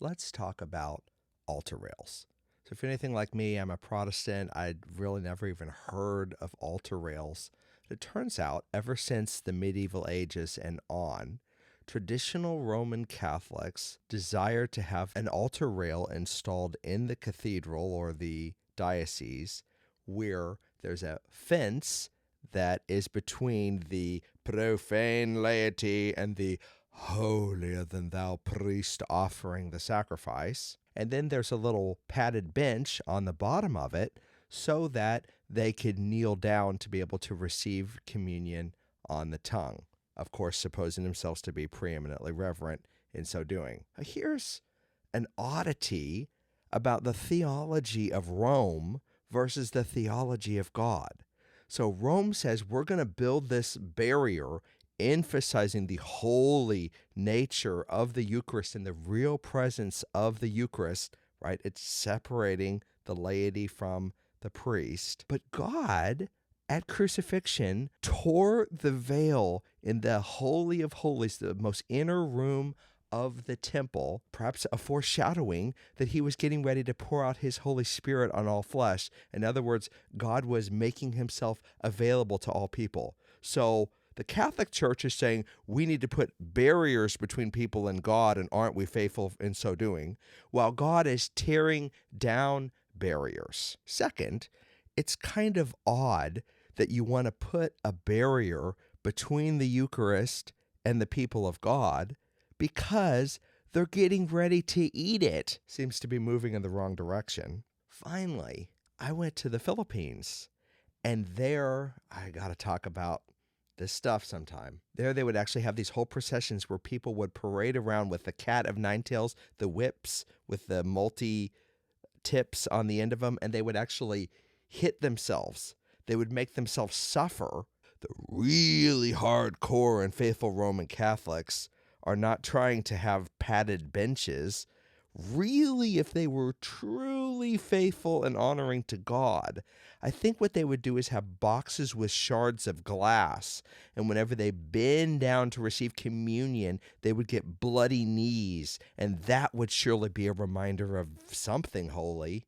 let's talk about altar rails. So if you're anything like me, I'm a Protestant. I'd really never even heard of altar rails. It turns out, ever since the medieval ages and on, traditional Roman Catholics desire to have an altar rail installed in the cathedral or the diocese where there's a fence that is between the profane laity and the holier than thou priest offering the sacrifice. And then there's a little padded bench on the bottom of it so that they could kneel down to be able to receive communion on the tongue. Of course, supposing themselves to be preeminently reverent in so doing. Here's an oddity about the theology of Rome versus the theology of God. So Rome says we're going to build this barrier emphasizing the holy nature of the Eucharist and the real presence of the Eucharist, right? It's separating the laity from the priest. But God, at crucifixion, tore the veil in the Holy of Holies, the most inner room of the temple, perhaps a foreshadowing that he was getting ready to pour out his Holy Spirit on all flesh. In other words, God was making himself available to all people. So the Catholic Church is saying we need to put barriers between people and God, and aren't we faithful in so doing? While God is tearing down barriers. Second, it's kind of odd that you want to put a barrier between the Eucharist and the people of God because they're getting ready to eat it. Seems to be moving in the wrong direction. Finally, I went to the Philippines, and there I got to talk about this stuff sometime. There they would actually have these whole processions where people would parade around with the cat of nine tails, the whips with the multi tips on the end of them, and they would actually hit themselves. They would make themselves suffer. The really hardcore and faithful Roman Catholics are not trying to have padded benches. Really, if they were truly faithful and honoring to God, I think what they would do is have boxes with shards of glass. And whenever they bend down to receive communion, they would get bloody knees. And that would surely be a reminder of something holy.